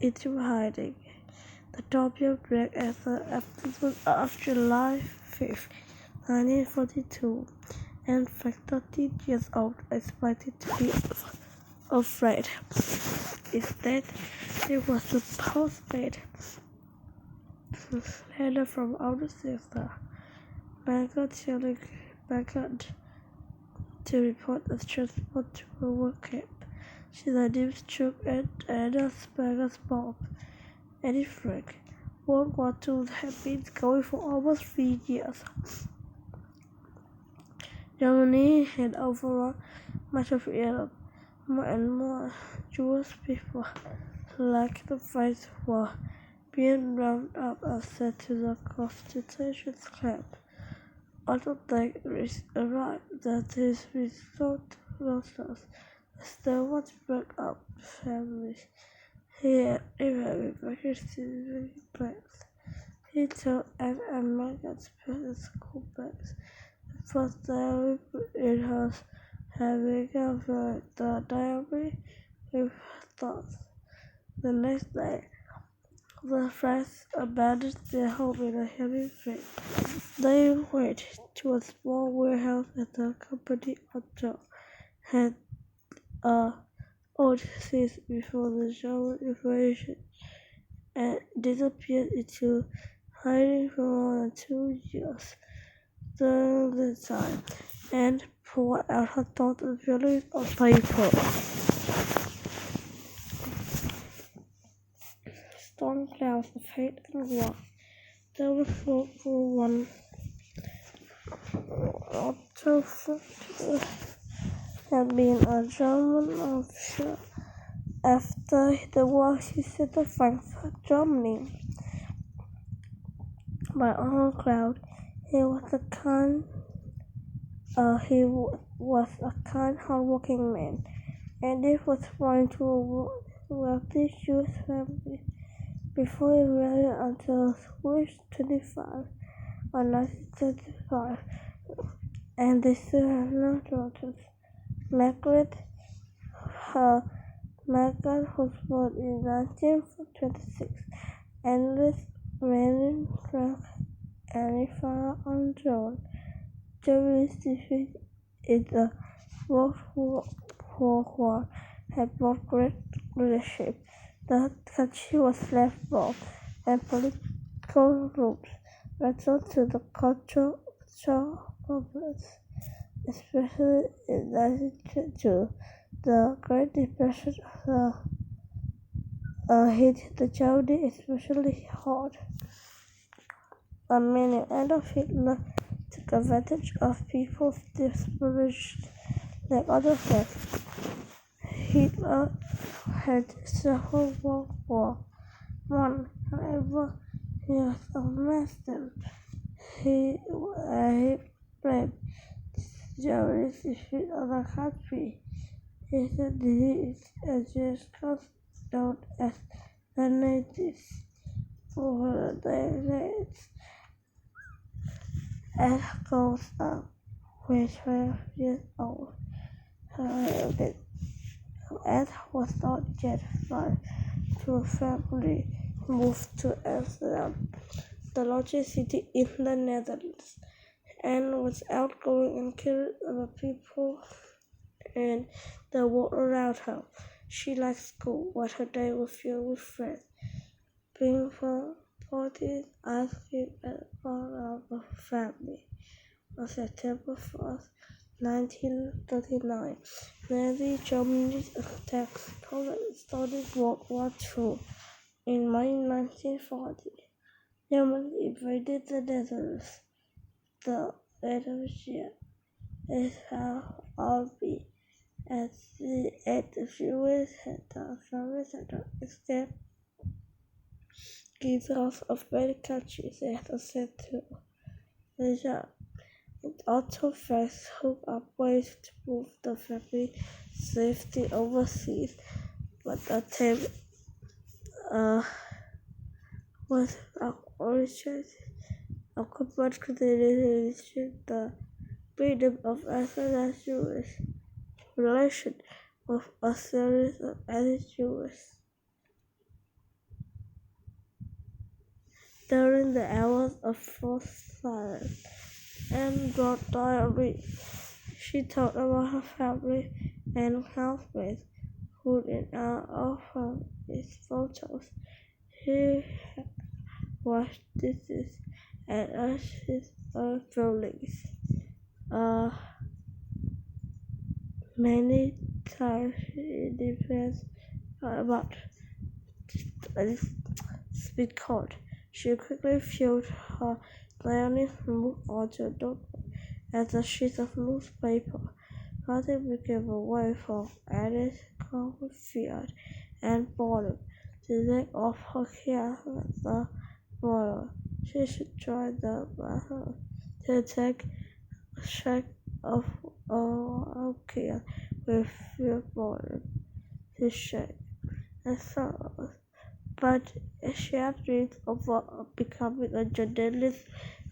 into hiding. The Tokyo break as the afternoon of July 5th, 1942, and Frank, 13 years old, expected to be afraid. Instead, he was the postmate. Letter from older sister, Margaret telling Margaret to report a transport to a work camp. She then named Chuck and Anna Margaret's mom, Annie Frank. World War II had been going for almost 3 years. Germany had overrun much of Europe. More and more Jewish people, like the French, were being rounded up and sent to the concentration camp. Although they arrived, that is resort monsters. Still was broke up families. He had even vacancies plans. He told Anne and Margaret to school bags. The first diary in her having covered the diary with thoughts. The next day, the friends abandoned their home in a heavy rain. They went to a small warehouse at the company hotel, had old since before the German invasion, and disappeared into hiding for more than 2 years. During the time, and poured out her thoughts and feelings on paper. Storm clouds of hate and war. There was hope for one. Otto had been a German officer. After the war, he set to Frankfurt, Germany. By all cloud, he was a kind, hardworking man, and he was born to a wealthy Jewish family. Before he married until he was 25 or 1935, and they still have no daughters. Margaret was born in 1926 and lived married Frank and father on John. Germany's defeat in the World War had brought great leadership. The country was left wrong, and political groups returned to the cultural problems, especially in 1922. The Great Depression hit the Germany especially hard. Many Adolf Hitler took advantage of people's desperation. Like other facts, Hitler had suffered World War I. However, he was a master. He blamed Germany's defeat on the country. He said he is just known as the Nazis for the Nazis. Ed goes up when 12 years old. However, Ed was not yet 5 to a family moved to Amsterdam, the largest city in the Netherlands. Anne was outgoing and caring about people and the world around her. She liked school, but her day was filled with friends. Being from parties, ice cream, and all of the family. On September 4th, 1939, Nazi Germany's attack Poland started World War II. In May 1940, Germany invaded the Netherlands. The next year is how army at the Jewish had the Germans had to escape leaders of many countries they had sent to Asia. It also first hooked up ways to move the family safety overseas, but the attempt was originated a command continued the freedom of international relations. with a series of attitudes. During the hours of forced silence and wrote diary, she talked about her family and housemates who in our often its photos. She washed dishes and asked his own feelings. Uh, Many times she depends about speed code. She quickly filled her diary book onto a notebook as a sheet of newspaper. Writing became a way for Alice covered fear and boredom. To take off her care with the bottle, she should try the bathroom to take a shake of care with fear boredom to shake and sorrows. But she had dreams of becoming a journalist,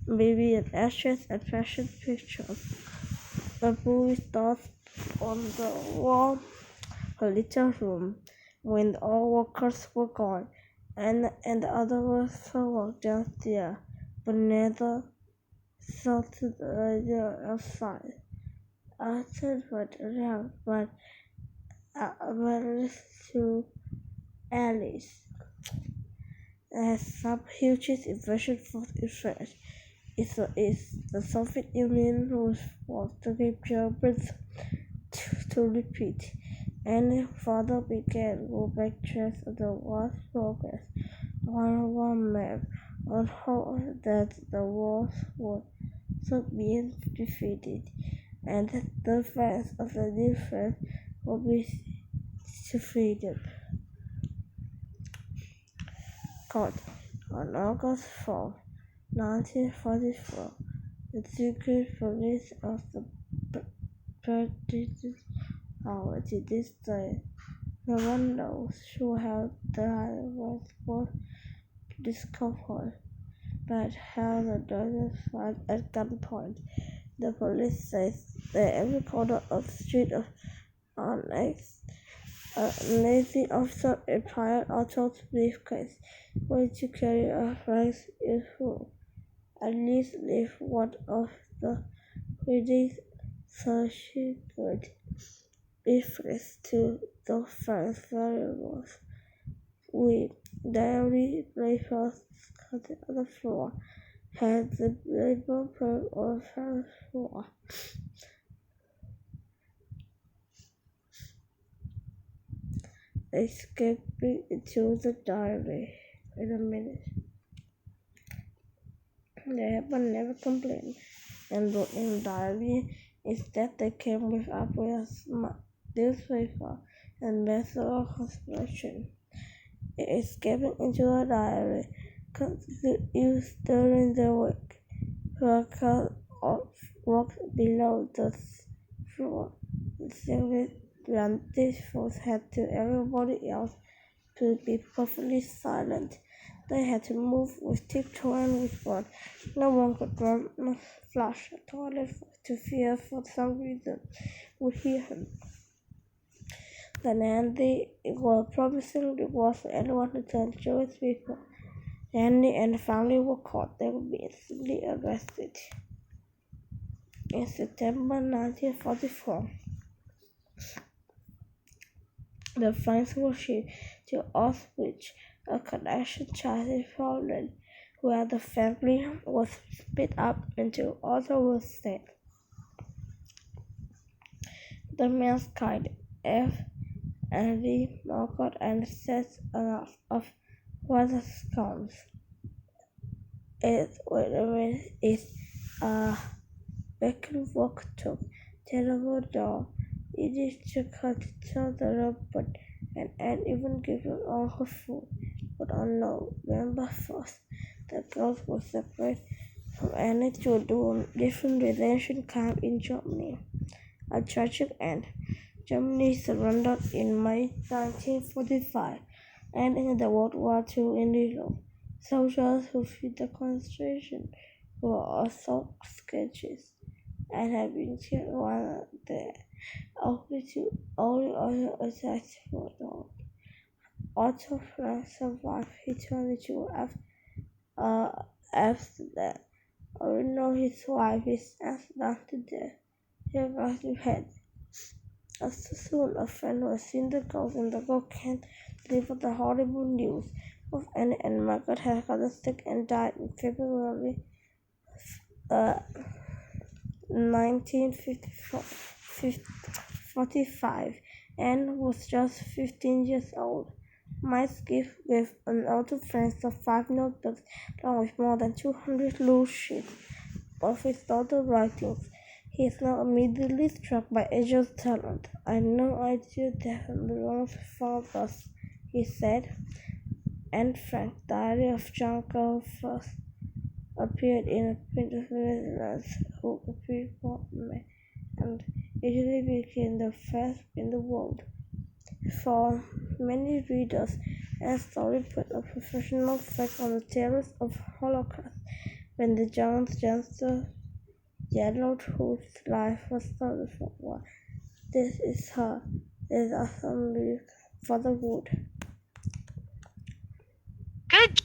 maybe an actress and fashion pictures. The movie starts on the wall, a little room, when all workers were gone, and the other workers walked down there, but neither saw to the radio outside. I turned right around, but I listened to Alice. As some huge invasion force Israel is the Soviet Union was forced to give Germans to repeat. And further began go back trace of the war's progress on one map on how that the wars would soon be defeated and that the fans of the new friends would be to freedom. God, on August 4, 1944, the secret police of the British Power to this day. No one knows who held the was discovered, but how the doctors fight at gunpoint. The police says that every corner of the street of Onyx, a lazy officer in prior auto briefcase, waiting to carry a prize is full. At least leave one of the readings so she could reference to the first variables. We diary breakfast on the floor had the labor print on the floor. Escaping into the diary in a minute. But never complained and wrote in the diary. Instead, they came with April's newspaper and method of construction. Escaping into a diary could use during the week. Workers walked below the floor. Simply this force had to everybody else to be perfectly silent. They had to move with tiptoe and whisper. No one could run, flush, a toilet to fear for some reason would hear him. Then they were promising rewards for anyone who turned Jewish people. Andy and the family were caught. They would be instantly arrested. In September 1944, the flames were shipped to Auschwitz, a connection child in Poland, where the family was split up into other states. The men's kind F. Andy, Margaret, and sets of weather scones. It's a vacant walk took terrible door. It is to cut each other up, but and even given all her food. But on November 1st, the girls were separated from Annie to a different detention camp in Germany. A tragic end. Germany surrendered in May 1945, ending the World War II in Europe. Soldiers who fled the concentration were also sketches and had been killed while there. Only other attacks were done. Otto Frank survived. He turned into uh, after that. Although his wife is down to death, he got to head. As soon a friend was in the ghost and the girl can't deliver the horrible news of Annie and Margaret had gotten sick and died in February 1945. Anne was just 15 years old. Mike's gift gave an auto friend of 5 notebooks along with more than 200 loose sheets of his daughter's writings. He is now immediately struck by Agel's talent. "I had no idea that one of his fathers," he said. And Frank, Diary of John Girl first appeared in a print of Residence who appeared and usually became the first in the world. For many readers, a story put a professional face on the terrors of Holocaust when the youngster yellowed whose life was stolen for war. This is her. This is awesome music for the wood. Good.